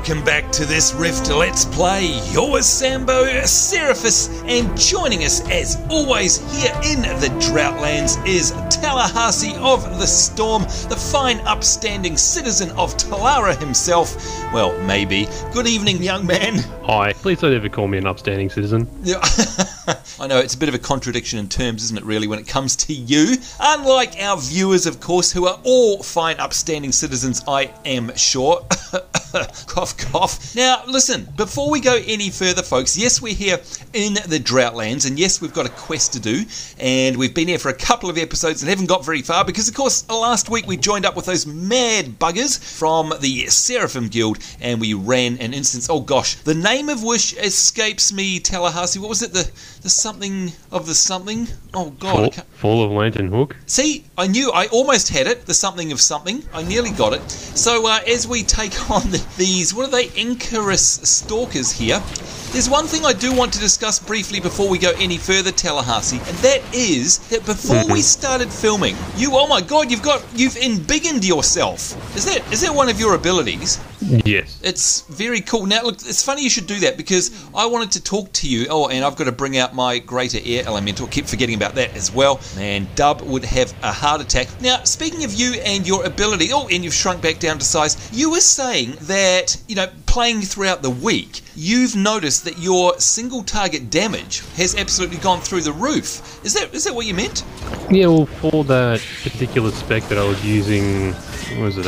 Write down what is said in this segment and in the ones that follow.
welcome back to this Rift Let's Play. You're Sambo Seraphis, and joining us as always here in the Droughtlands is Tallahassee of the Storm, the fine upstanding citizen of Talara himself. Well, maybe. Good evening, young man. Hi. Please don't ever call me an upstanding citizen. Yeah. I know, it's a bit of a contradiction in terms, isn't it, really, when it comes to you? Unlike our viewers, of course, who are all fine upstanding citizens, I am sure. Cough, cough. Now, listen, before we go any further, folks, yes, we're here in the Droughtlands, and yes, we've got a quest to do, and we've been here for a couple of episodes and haven't got very far, because, of course, last week we joined up with those mad buggers from the Seraphim Guild, and we ran an instance, oh gosh, the name of which escapes me, Tallahassee. What was it? The something of the something? Oh god. Fall of Lantern Hook. See, I knew, I almost had it, the something of something. I nearly got it. So as we take on these, what are they, Enkarus stalkers here, there's one thing I do want to discuss briefly before we go any further, Tallahassee, and that is that before we started filming, oh my god, you've embiggened yourself. Is that one of your abilities? Yes. It's very cool. Now, look, it's funny you should do that because I wanted to talk to you. Oh, and I've got to bring out my greater air elemental. Keep forgetting about that as well. Man, Dub would have a heart attack. Now, speaking of you and your ability, and you've shrunk back down to size, you were saying that, playing throughout the week, you've noticed that your single target damage has absolutely gone through the roof. Is that what you meant? Yeah, well, for that particular spec that I was using, what was it,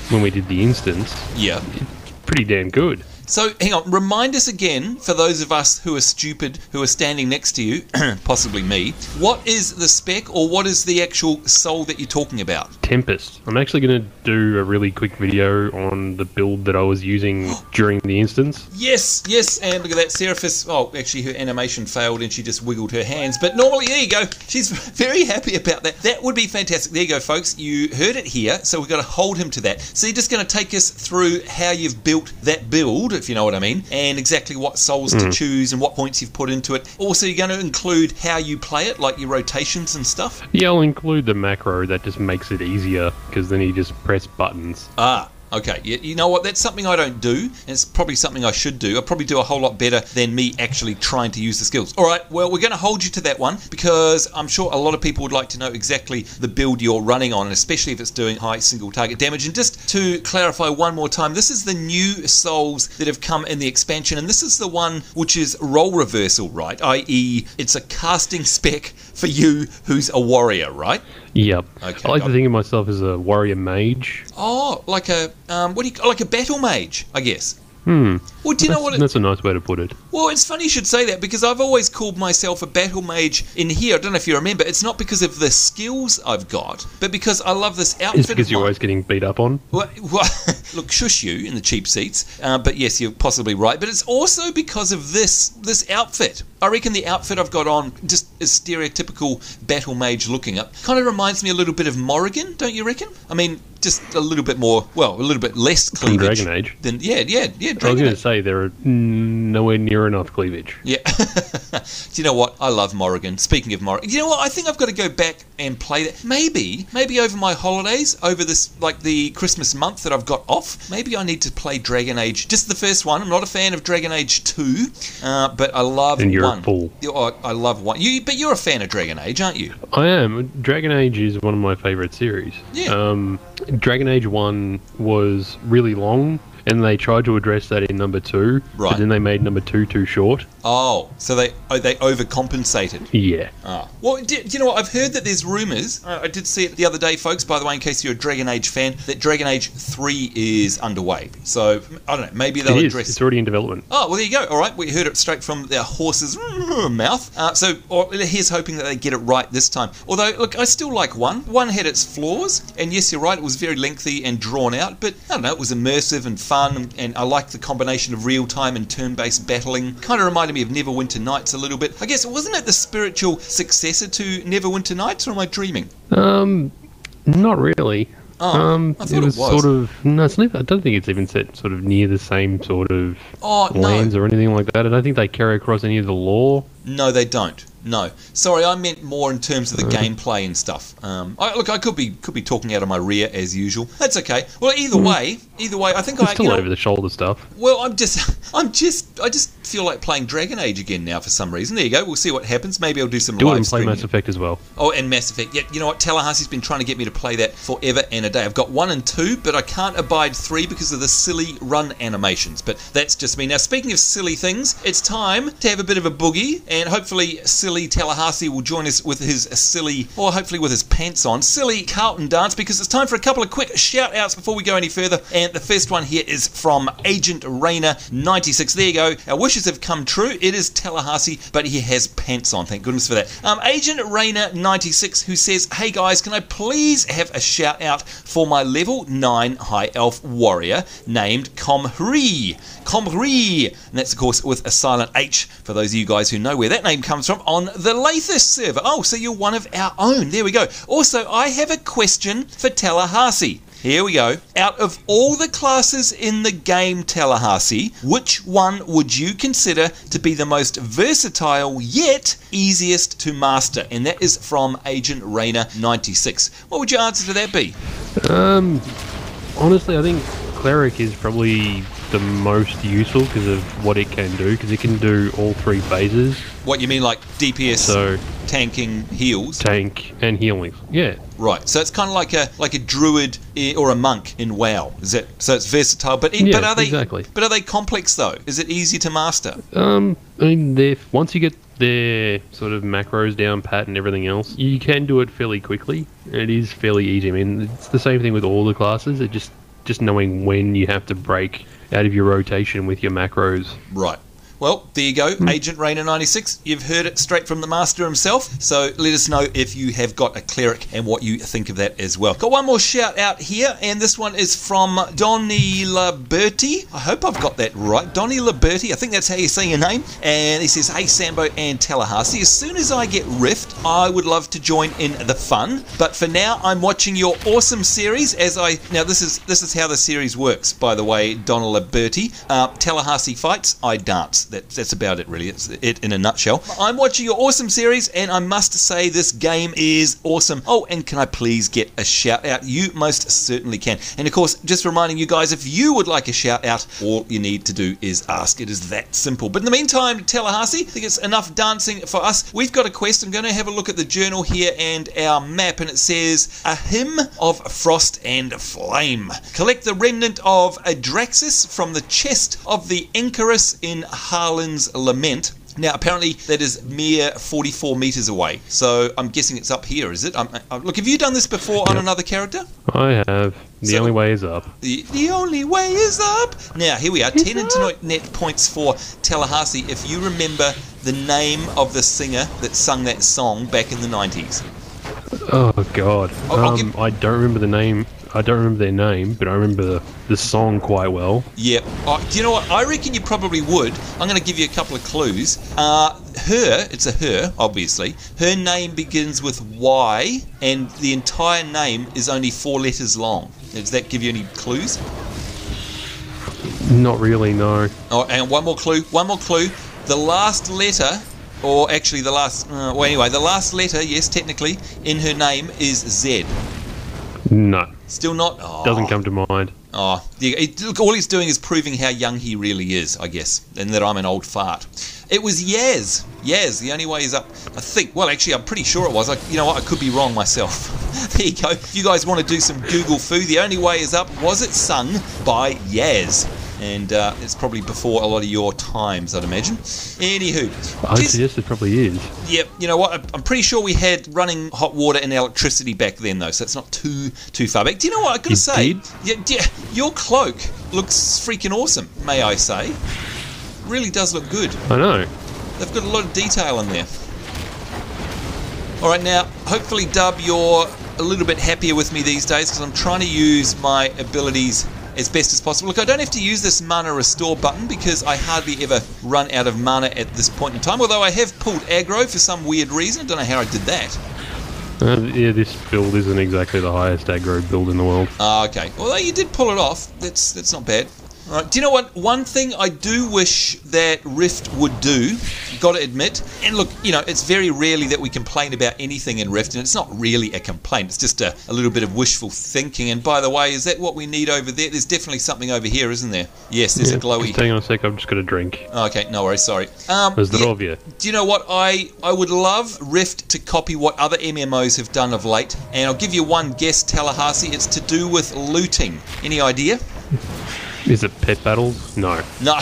when we did the instance, yeah, it's pretty damn good. So, hang on, remind us again, for those of us who are stupid, who are standing next to you, possibly me, what is the spec, or what is the actual soul that you're talking about? Tempest. I'm actually going to do a really quick video on the build that I was using during the instance. Yes, and look at that, Seraphis, actually her animation failed and she just wiggled her hands, but normally, there you go, she's very happy about that. That would be fantastic. There you go, folks, you heard it here, so we've got to hold him to that. So you're just going to take us through how you've built that build, if you know what I mean, and exactly what souls to choose and what points you've put into it. Also, you're going to include how you play it, like your rotations and stuff? Yeah, I'll include the macro that just makes it easier, because then you just press buttons. Okay, you know what, that's something I don't do, and it's probably something I should do. I'll probably do a whole lot better than me actually trying to use the skills. Alright, well, we're going to hold you to that one, because I'm sure a lot of people would like to know exactly the build you're running on, and especially if it's doing high single target damage. And just to clarify one more time, this is the new souls that have come in the expansion, and this is the one which is role reversal, right? I.e., it's a casting spec for you who's a warrior, right? Yep. Okay, I like to think of myself as a warrior mage. Oh, like a like a battle mage, I guess. Well, do you know what? That's a nice way to put it. Well, it's funny you should say that, because I've always called myself a battle mage in here. I don't know if you remember. It's not because of the skills I've got, but because I love this outfit. It's because you're always getting beat up on? Well, look, shush you in the cheap seats. But yes, you're possibly right. But it's also because of this outfit. I reckon the outfit I've got on just is stereotypical battle mage looking up. Kind of reminds me a little bit of Morrigan, don't you reckon? I mean, just a little bit more, a little bit less cleavage. From Dragon Age? Yeah, Dragon I was going to say, there are nowhere near enough cleavage. Yeah. Do you know what? I love Morrigan. Speaking of Morrigan, you know what? I think I've got to go back and play that. Maybe over my holidays, over this, like the Christmas month that I've got off, maybe I need to play Dragon Age, just the first one. I'm not a fan of Dragon Age 2, but I love and you're 1. A fool. I love 1. But you're a fan of Dragon Age, aren't you? I am. Dragon Age is one of my favourite series. Yeah. Dragon Age 1 was really long, and they tried to address that in number 2, right. But then they made number 2 too short. Oh, so they overcompensated. Yeah. Well, do you know what? I've heard that there's rumours. I did see it the other day, folks, by the way, in case you're a Dragon Age fan, that Dragon Age 3 is underway. So, I don't know, maybe they'll address... It's already in development. Oh, well, there you go. All right, we heard it straight from their horse's mouth. So, here's hoping that they get it right this time. Although, look, I still like 1. 1 had its flaws, and yes, you're right, it was very lengthy and drawn out, but, I don't know, it was immersive and fun, and I liked the combination of real-time and turn-based battling. Kind of reminded me of Neverwinter Nights a little bit. I guess, wasn't it the spiritual successor to Neverwinter Nights, or am I dreaming? Not really. I thought it was. Sort of... No, it's never, I don't think it's even set sort of near the same sort of lands or anything like that. I don't think they carry across any of the lore. No, they don't. No. Sorry, I meant more in terms of the gameplay and stuff. I could be talking out of my rear as usual. That's okay. Well, either way, I think it's still over the shoulder stuff. Well, I just feel like playing Dragon Age again now for some reason. There you go. We'll see what happens. Maybe I'll do some live streaming. Play Mass Effect as well. Oh, and Mass Effect. Yeah, you know what? Tallahassee's been trying to get me to play that forever and a day. I've got 1 and 2, but I can't abide 3 because of the silly run animations. But that's just me. Now, speaking of silly things, it's time to have a bit of a boogie, and hopefully silly Tallahassee will join us with his silly, or hopefully with his pants on, silly Carlton dance, because it's time for a couple of quick shout-outs before we go any further. And the first one here is from Agent Rainer 96. There you go. Our wishes have come true. It is Tallahassee, but he has pants on. Thank goodness for that. Agent Rainer 96, who says, "Hey guys, can I please have a shout out for my level 9 High Elf warrior named Comrie? And that's of course with a silent H for those of you guys who know where that name comes from on the Lathis server. Oh, so you're one of our own. There we go. Also, I have a question for Tallahassee. Here we go. Out of all the classes in the game, Tallahassee, which one would you consider to be the most versatile yet easiest to master?" And that is from Agent Rainer 96. What would your answer to that be? Honestly, I think Cleric is probably the most useful because of what it can do, because it can do all 3 phases. What, you mean like DPS, so tanking, heals? Tank and healing, yeah. Right, so it's kind of like a druid or a monk in WoW. Is that so? It's versatile, but are they exactly? But are they complex though? Is it easy to master? I mean, once you get their sort of macros down pat and everything else, you can do it fairly quickly. It is fairly easy. I mean, it's the same thing with all the classes. It just knowing when you have to break out of your rotation with your macros. Right. Well, there you go, Agent Rainer 96. You've heard it straight from the master himself. So let us know if you have got a cleric and what you think of that as well. Got one more shout out here, and this one is from Donny Liberty. I hope I've got that right. Donny Liberty, I think that's how you say your name. And he says, "Hey Sambo and Tallahassee, as soon as I get Rift, I would love to join in the fun. But for now, I'm watching your awesome series now this is how the series works, by the way, Donny Liberty. Tallahassee fights, I dance. That's about it, really. It's it in a nutshell. I'm watching your awesome series, and I must say this game is awesome. Oh, and can I please get a shout out? You most certainly can. And of course, just reminding you guys, if you would like a shout out, all you need to do is ask. It is that simple. But in the meantime, Tallahassee, I think it's enough dancing for us. We've got a quest. I'm going to have a look at the journal here and our map, and it says, "A Hymn of Frost and Flame. Collect the remnant of Aedraxis from the Chest of the Enkarus in Harlan's Lament." Now, apparently, that is mere 44 metres away. So, I'm guessing it's up here, is it? Look, have you done this before on another character? I have. The only way is up. The only way is up. Now, here we are. 10 internet points for Tallahassee. If you remember the name of the singer that sung that song back in the 90s. Oh, God. I don't remember the name. I don't remember their name, but I remember the song quite well. Yep. Do you know what? I reckon you probably would. I'm going to give you a couple of clues. It's a her, obviously. Her name begins with Y, and the entire name is only 4 letters long. Does that give you any clues? Not really, no. Oh, and one more clue. The last letter, or actually the last... the last letter, yes, technically, in her name is Z. No. Still not? Oh. Doesn't come to mind. Oh, look, all he's doing is proving how young he really is, I guess, and that I'm an old fart. It was Yaz. Yaz, the only way is up, I think. Well, actually, I'm pretty sure it was. You know what? I could be wrong myself. There you go. If you guys want to do some Google foo, the only way is up. Was it sung by Yaz? And it's probably before a lot of your times, I'd imagine. Anywho. I'd suggest it probably is. Yep. You know what? I'm pretty sure we had running hot water and electricity back then, though, so it's not too far back. Do you know what I've got to say? Yeah, your cloak looks freaking awesome, may I say. Really does look good. I know. They've got a lot of detail in there. All right, now, hopefully, Dub, you're a little bit happier with me these days because I'm trying to use my abilities as best as possible. Look, I don't have to use this mana restore button because I hardly ever run out of mana at this point in time, although I have pulled aggro for some weird reason. I don't know how I did that. Yeah, this build isn't exactly the highest aggro build in the world. Okay. Although you did pull it off. That's not bad. All right. Do you know what? One thing I do wish that Rift would do, got to admit, and look, you know, it's very rarely that we complain about anything in Rift, and it's not really a complaint, it's just a little bit of wishful thinking. And by the way, is that what we need over there? There's definitely something over here, isn't there? Yes, there's a glowy... Just hang on a sec, I'm just going to drink. Okay, no worries, sorry. There's Zdravia. Do you know what? I would love Rift to copy what other MMOs have done of late, and I'll give you one guess, Tallahassee. It's to do with looting. Any idea? Is it pet battles? No. No.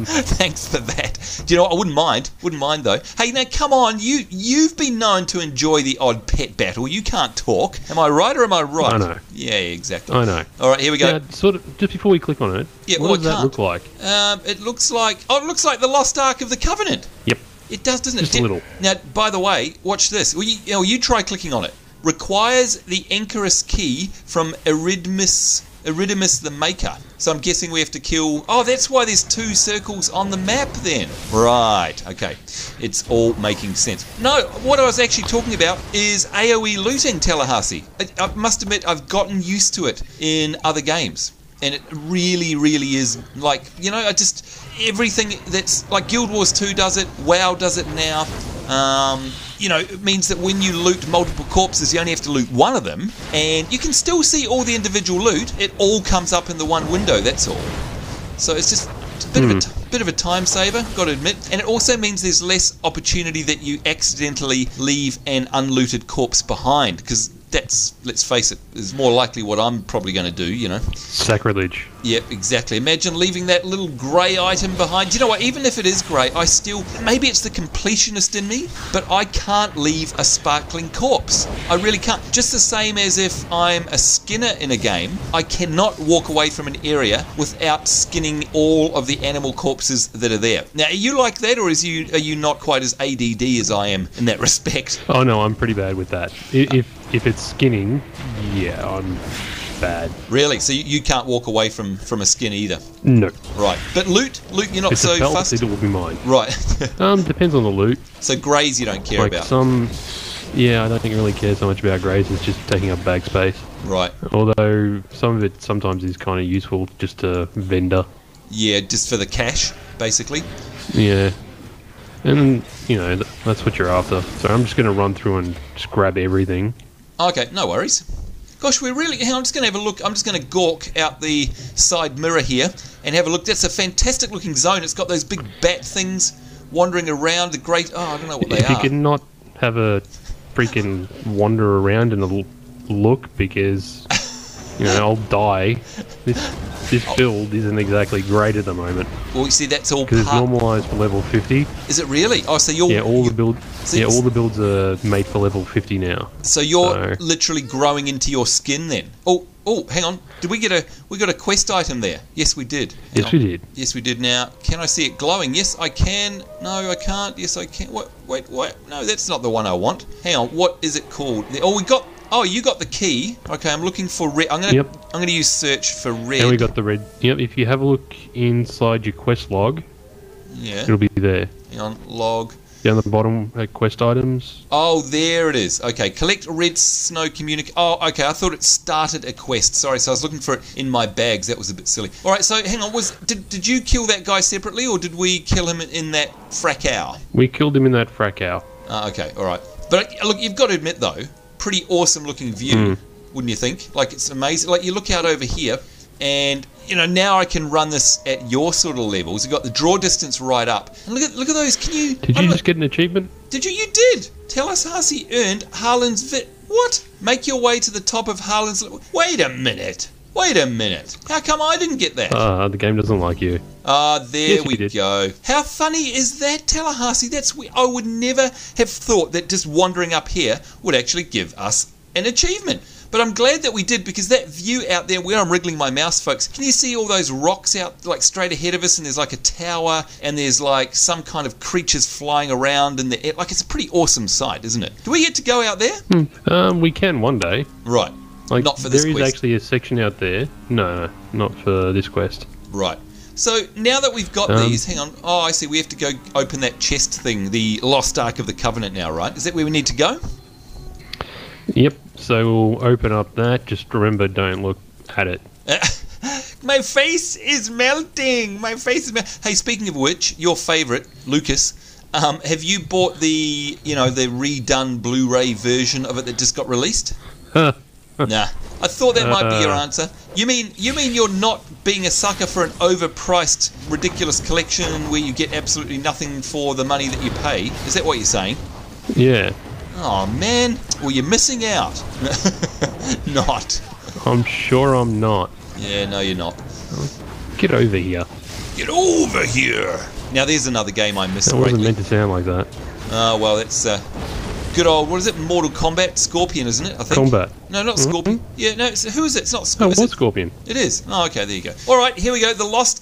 Thanks for that. Do you know what? I wouldn't mind. Wouldn't mind though. Hey, now come on. You've been known to enjoy the odd pet battle. You can't talk. Am I right or am I right? I know. Yeah, exactly. I know. All right, here we go. Now, sort of. Just before we click on it. Yeah. What does that look like? It looks like. Oh, it looks like the Lost Ark of the Covenant. Yep. It does, doesn't it? Just a little. Now, by the way, watch this. Well, you try clicking on it. Requires the Enkarus key from Eridimus the Maker. So I'm guessing we have to kill... Oh, that's why there's 2 circles on the map then. Right, okay. It's all making sense. No, what I was actually talking about is AoE looting, Tallahassee. I must admit, I've gotten used to it in other games. And it really, really is like, you know, everything that's like Guild Wars 2 does it, WoW does it now. You know, it means that when you loot multiple corpses, you only have to loot one of them, and you can still see all the individual loot. It all comes up in the one window, that's all. So it's just a bit of a time saver, got to admit. And it also means there's less opportunity that you accidentally leave an unlooted corpse behind, because that's, let's face it, is more likely what I'm probably going to do, you know. Sacrilege. Yep, exactly. Imagine leaving that little grey item behind. Do you know what? Even if it is grey, I still... Maybe it's the completionist in me, but I can't leave a sparkling corpse. I really can't. Just the same as if I'm a skinner in a game, I cannot walk away from an area without skinning all of the animal corpses that are there. Now, are you like that, or are you not quite as ADD as I am in that respect? Oh, no, I'm pretty bad with that. If it's skinning, yeah, I'm bad. Really? So you can't walk away from a skin either? No. Right. But loot, you're not so fussed? It will be mine. Right. Depends on the loot. So greys you don't care like about? Yeah, I don't think I really care so much about greys. It's just taking up bag space. Right. Although some of it sometimes is kind of useful just to vendor. Yeah, just for the cash, basically. Yeah. And, you know, that's what you're after. So I'm just going to run through and just grab everything. Okay, no worries. Gosh, we're really... I'm just going to have a look. I'm just going to gawk out the side mirror here and have a look. That's a fantastic looking zone. It's got those big bat things wandering around. The great... Oh, I don't know what they are. If you could not have a freaking wander around and look, because, you know, I'll die. This build isn't exactly great at the moment. Well, you see, that's all because it's normalised for level 50. Is it really? Oh, so you're... Yeah, all the builds are made for level 50 now. So you're literally growing into your skin then. Oh, hang on. Did we got a quest item there? Yes, we did. Yes, we did. Yes, we did. Now, can I see it glowing? Yes, I can. No, I can't. Yes, I can. Wait. No, that's not the one I want. Hang on. What is it called? Oh, you got the key. Okay, I'm looking for red. I'm gonna use search for red. And we got the red. Yep. If you have a look inside your quest log, yeah, it'll be there. Hang on, log. Down the bottom, quest items. Oh, there it is. Okay, collect Redsnow Communique. Oh, okay. I thought it started a quest. Sorry, so I was looking for it in my bags. That was a bit silly. All right, so hang on. Did you kill that guy separately, or did we kill him in that frackow? We killed him in that frackow. Okay, all right. But look, you've got to admit though, pretty awesome looking view, wouldn't you think? Like, it's amazing. Like, you look out over here, and you know, now I can run this at your sort of levels. You've got the draw distance right up. And look at those. Can you... Did you just get an achievement? Did you? You did. Tallahassee earned Harlan's What? Make your way to the top of Harlan's... Wait a minute. How come I didn't get that? The game doesn't like you. There we go. How funny is that, Tallahassee? I would never have thought that just wandering up here would actually give us an achievement. But I'm glad that we did, because that view out there where I'm wriggling my mouse, folks, can you see all those rocks out like straight ahead of us, and there's like a tower, and there's like some kind of creatures flying around in the air. Like, it's a pretty awesome sight, isn't it? Do we get to go out there? We can one day. Right. Like, not for this quest. There is actually a section out there. No, not for this quest. Right. So now that we've got these, hang on. Oh, I see. We have to go open that chest thing, the Lost Ark of the Covenant now, right? Is that where we need to go? Yep. So we'll open up that. Just remember, don't look at it. My face is melting. My face is melting. Hey, speaking of which, your favourite, Lucas, have you bought the, the redone Blu-ray version of it that just got released? Nah. I thought that might be your answer. You mean you're not being a sucker for an overpriced, ridiculous collection where you get absolutely nothing for the money that you pay? Is that what you're saying? Yeah. Oh, man. Well, you're missing out. Not. I'm sure I'm not. Yeah, no, you're not. Get over here. Get over here. Now, there's another game I missed. That wasn't meant to sound like that. Oh, well, that's good old, what is it? Mortal Kombat? Scorpion, isn't it? I think. Combat. No, not Scorpion. Yeah, no, who is it? It's not Scorpion. Oh, it was Scorpion. It is. Oh, okay, there you go. All right, here we go. The Lost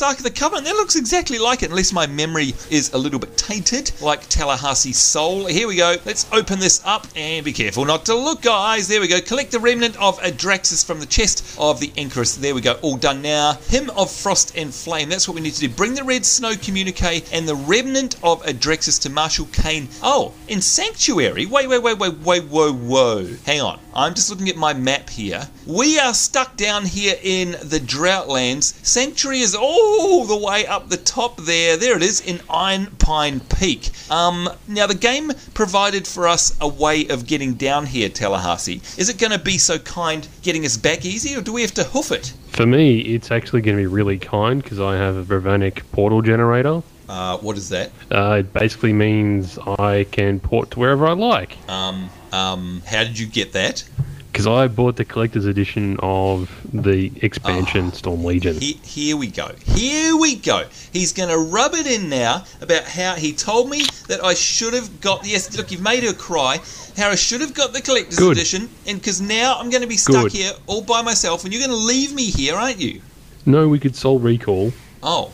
Ark of the Covenant. That looks exactly like it, unless my memory is a little bit tainted, like Tallahassee Soul. Here we go. Let's open this up, and be careful not to look, guys. There we go. Collect the remnant of Aedraxis from the Chest of the Enkarus. There we go. All done now. Hymn of Frost and Flame. That's what we need to do. Bring the Redsnow Communique and the remnant of Aedraxis to Marshal Cain. Oh, in Sanctuary. Wait, whoa. Hang on. I'm just looking at my map here. We are stuck down here in the Droughtlands. Sanctuary is all the way up the top there. There it is in Iron Pine Peak. Now the game provided for us a way of getting down here, Tallahassee. Is it going to be so kind getting us back easy, or do we have to hoof it? For me, it's actually going to be really kind because I have a Bravanic portal generator. What is that? It basically means I can port to wherever I like. How did you get that? Because I bought the collector's edition of the expansion Storm Legion. Here we go. He's going to rub it in now about how he told me that I should have got... Yes, look, you've made her cry. How I should have got the collector's edition. And because now I'm going to be stuck here all by myself, and you're going to leave me here, aren't you? No, we could Soul Recall. Oh,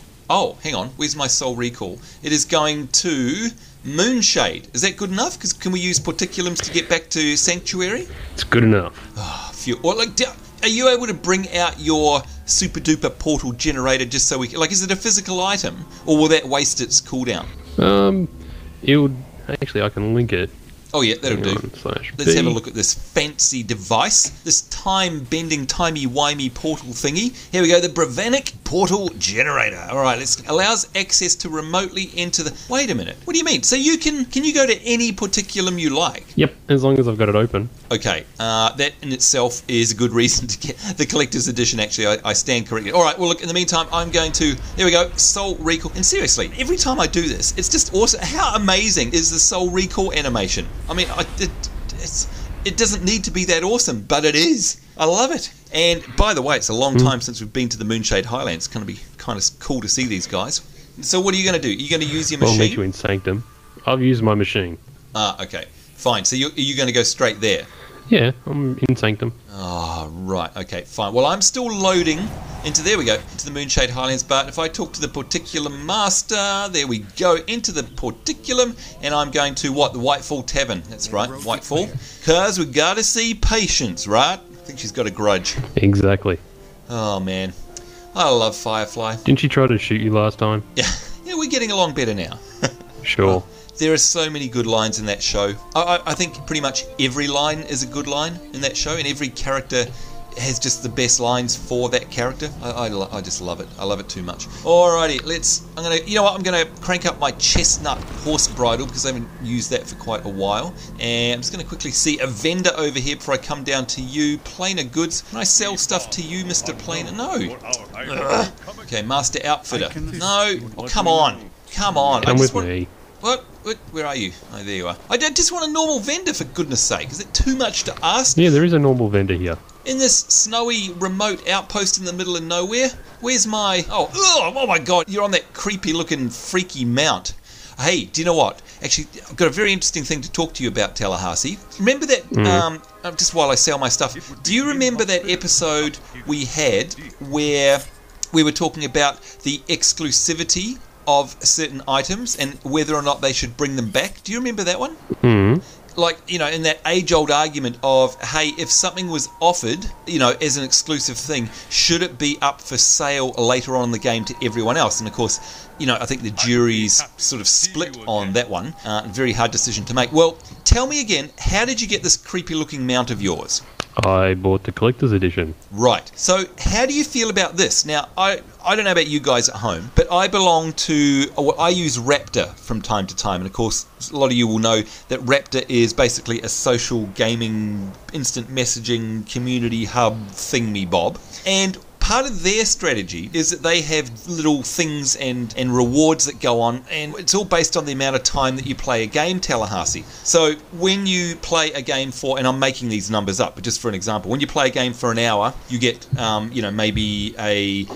hang on. Where's my Soul Recall? It is going to... Moonshade. Is that good enough? Because can we use Porticulums to get back to Sanctuary? It's good enough. Oh, phew. Or are you able to bring out your super duper portal generator just so we can... is it a physical item? Or will that waste its cooldown? It would... Actually, I can link it. Oh yeah, that'll do. Let's have a look at this fancy device. This time-bending, timey-wimey portal thingy. Here we go, the Bravanic Portal Generator. Alright, it allows access to remotely enter the... Wait a minute, what do you mean? So you can you go to any Porticulum you like? Yep, as long as I've got it open. Okay, that in itself is a good reason to get the Collector's Edition, actually. I stand corrected. Alright, well look, in the meantime, I'm going to... There we go, Soul Recall. And seriously, every time I do this, it's just awesome. How amazing is the Soul Recall animation? I mean, it doesn't need to be that awesome, but it is. I love it. And by the way, it's a long time since we've been to the Moonshade Highlands. It's going to be kind of cool to see these guys. So what are you going to do? Are you going to use your machine? I'll meet you in Sanctum. I've used my machine. Okay. Fine. So are you going to go straight there? Yeah, I'm in Sanctum. Oh, right. Okay, fine. Well, I'm still loading into... There we go. Into the Moonshade Highlands. But if I talk to the Porticulum Master... There we go. Into the Porticulum. And I'm going to, what? The Whitefall Tavern. That's right. Whitefall. Because we got to see Patience, right? I think she's got a grudge. Exactly. Oh, man. I love Firefly. Didn't she try to shoot you last time? Yeah, we're getting along better now. Sure. There are so many good lines in that show. I think pretty much every line is a good line in that show, and every character has just the best lines for that character. I just love it. I love it too much. Alrighty, I'm gonna crank up my chestnut horse bridle because I haven't used that for quite a while. And I'm just gonna quickly see a vendor over here before I come down to you. Planer Goods. Can I sell stuff to you, Mr. Planer? No. Ugh. Okay, Master Outfitter. No. Oh, come on. Come on. Come with me. What? Where are you? Oh, there you are. I just want a normal vendor, for goodness sake. Is it too much to ask? Yeah, there is a normal vendor here. In this snowy, remote outpost in the middle of nowhere? Where's my... Oh my God, you're on that creepy-looking, freaky mount. Hey, do you know what? Actually, I've got a very interesting thing to talk to you about, Tallahassee. Remember that... just while I sell my stuff, do you remember that episode we had where we were talking about the exclusivity of certain items and whether or not they should bring them back? Do you remember that one? Like, in that age-old argument of, hey, if something was offered, as an exclusive thing, should it be up for sale later on in the game to everyone else? And of course, I think the jury's sort of split on that one. Very hard decision to make. Well, tell me again, how did you get this creepy-looking mount of yours? I bought the collector's edition. Right. So how do you feel about this? Now, I don't know about you guys at home, but I use Raptor from time to time. And of course, a lot of you will know that Raptor is basically a social gaming, instant messaging, community hub thingy-bob. And part of their strategy is that they have little things and rewards that go on, and it's all based on the amount of time that you play a game, Tallahassee. So when you play a game for, and I'm making these numbers up, but just for an example, when you play a game for an hour, you get, maybe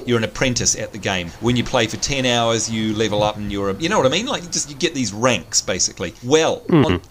you're an apprentice at the game. When you play for 10 hours, you level up and you know what I mean? Like, you get these ranks, basically. Well,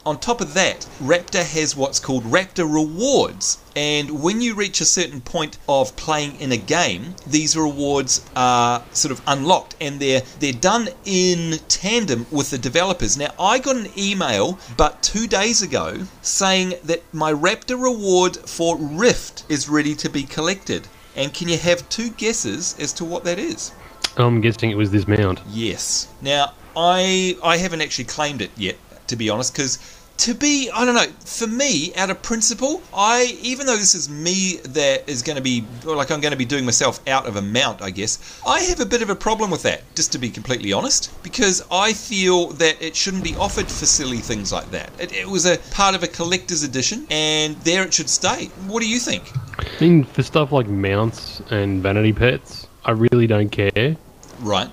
on top of that, Raptor has what's called Raptor Rewards. And when you reach a certain point of playing in a game, these rewards are sort of unlocked, and they're done in tandem with the developers. Now, I got an email but 2 days ago saying that my Raptor reward for Rift is ready to be collected. And can you have 2 guesses as to what that is? I'm guessing it was this mount. Yes. Now, I haven't actually claimed it yet, to be honest, because I don't know, for me, out of principle, even though this is me that is going to be, like, I'm going to be doing myself out of a mount, I guess, I have a bit of a problem with that, just to be completely honest, because I feel that it shouldn't be offered for silly things like that. It was a part of a collector's edition, and there it should stay. What do you think? I mean, for stuff like mounts and vanity pets, I really don't care. Right.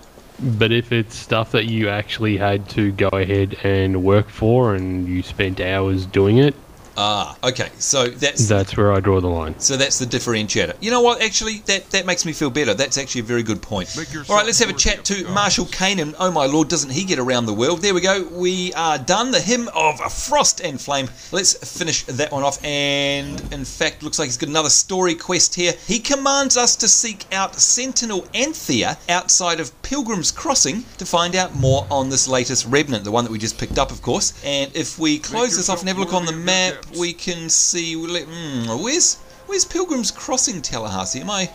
But if it's stuff that you actually had to go ahead and work for and you spent hours doing it, okay. So that's where I draw the line. So that's the differentiator. You know what? Actually, that makes me feel better. That's actually a very good point. All right, let's have a chat to Marshall Kanan. Oh my lord, doesn't he get around the world? There we go. We are done. The Hymn of Frost and Flame. Let's finish that one off. And in fact, looks like he's got another story quest here. He commands us to seek out Sentinel Anthea outside of Pilgrim's Crossing to find out more on this latest Remnant, the one that we just picked up, of course. And if we close this off and have a look on the map, we can see, where's Pilgrim's Crossing, Tallahassee? Am I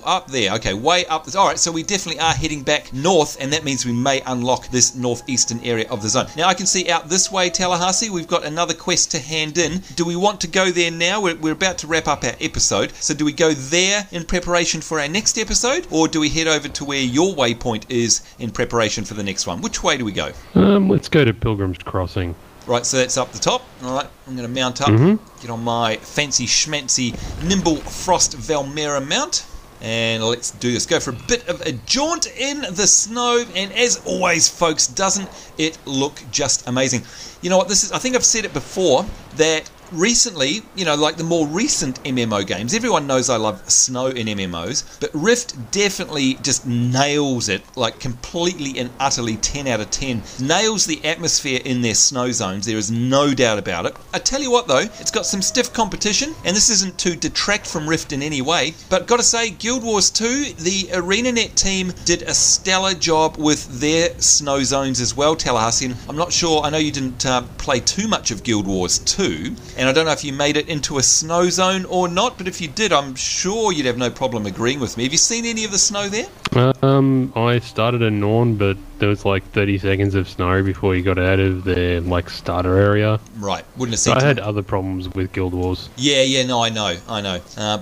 up there? Okay, way up. Alright, so we definitely are heading back north, and that means we may unlock this northeastern area of the zone. Now I can see out this way, Tallahassee, we've got another quest to hand in. Do we want to go there now? We're about to wrap up our episode, so do we go there in preparation for our next episode, or do we head over to where your waypoint is in preparation for the next one? Which way do we go? Let's go to Pilgrim's Crossing. Right, so that's up the top. Alright, I'm going to mount up, get on my fancy schmancy Nimble Frost Valmera mount, and let's do this. Go for a bit of a jaunt in the snow, and as always, folks, doesn't it look just amazing? You know what, I think I've said it before, that recently, like the more recent MMO games, everyone knows I love snow in MMOs, but Rift definitely just nails it, like completely and utterly 10 out of 10. Nails the atmosphere in their snow zones, there is no doubt about it. I tell you what though, it's got some stiff competition, and this isn't to detract from Rift in any way, but gotta say, Guild Wars 2, the ArenaNet team did a stellar job with their snow zones as well, Tallahassee. And I'm not sure, I know you didn't play too much of Guild Wars 2, and I don't know if you made it into a snow zone or not, but if you did, I'm sure you'd have no problem agreeing with me. Have you seen any of the snow there? I started in Norn, but there was like 30 seconds of snow before you got out of the starter area. Right, wouldn't have seen. I had other problems with Guild Wars. Yeah, no, I know.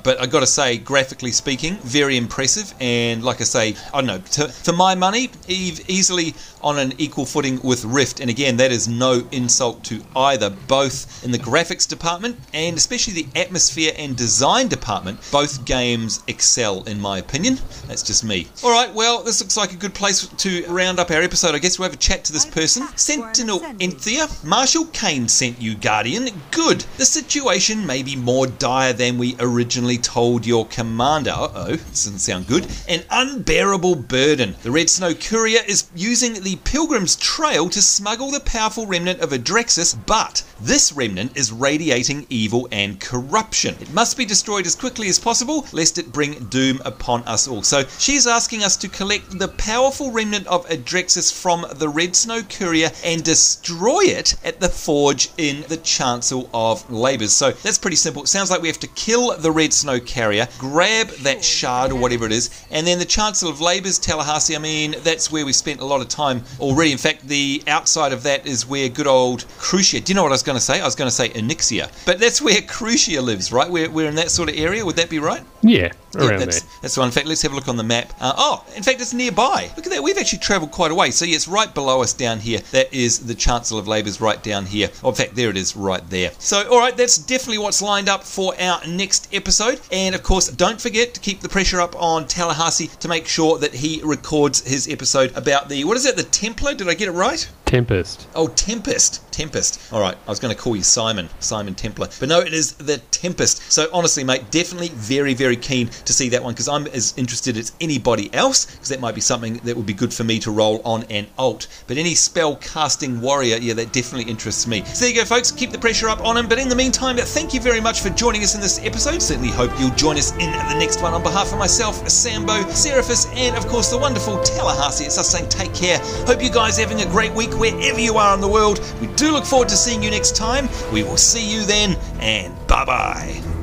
But I got to say, graphically speaking, very impressive. And like I say, I don't know, for my money, easily on an equal footing with Rift. And again, that is no insult to either, both in the graphics department and especially the atmosphere and design department. Both games excel, in my opinion. That's just me. All right, well, this looks like a good place to round up our episode. I guess we'll have a chat to this person. Sentinel Anthea, Marshall Kane sent you, Guardian. Good. The situation may be more dire than we originally told your commander. This doesn't sound good. An unbearable burden. The Redsnow Courier is using the Pilgrim's Trail to smuggle the powerful remnant of Aedraxis, but this remnant is radiating evil and corruption. It must be destroyed as quickly as possible, lest it bring doom upon us all. So she's asking asking us to collect the powerful remnant of Aedraxis from the Redsnow Courier and destroy it at the forge in the Chancel of Labours. So that's pretty simple. It sounds like we have to kill the Redsnow Carrier, grab that shard or whatever it is, and then the Chancel of Labours, Tallahassee, I mean, that's where we spent a lot of time already. In fact, the outside of that is where good old Crucia, do you know what I was going to say? I was going to say Onyxia, but that's where Crucia lives, right? We're in that sort of area, would that be right? Yeah, around that's, there. That's the one. In fact, let's have a look on the map. In fact, it's nearby. Look at that. We've actually travelled quite a way. So, yeah, it's right below us down here. That is the Chancel of Labours right down here. Oh, in fact, there it is right there. So, all right, that's definitely what's lined up for our next episode. And, of course, don't forget to keep the pressure up on Tallahassee to make sure that he records his episode about the, what is it, the Templar? Did I get it right? Tempest. Oh, Tempest. All right, I was going to call you Simon Templar. But no, it is the Tempest. So honestly, mate, definitely very, very keen to see that one because I'm as interested as anybody else because that might be something that would be good for me to roll on an alt. But any spell casting warrior, yeah, that definitely interests me. So there you go, folks. Keep the pressure up on him. But in the meantime, thank you very much for joining us in this episode. Certainly hope you'll join us in the next one. On behalf of myself, Sambo, Seraphis, and of course the wonderful Tallahassee, it's us saying take care. Hope you guys are having a great week wherever you are in the world. We do look forward to seeing you next time. We will see you then, and bye-bye.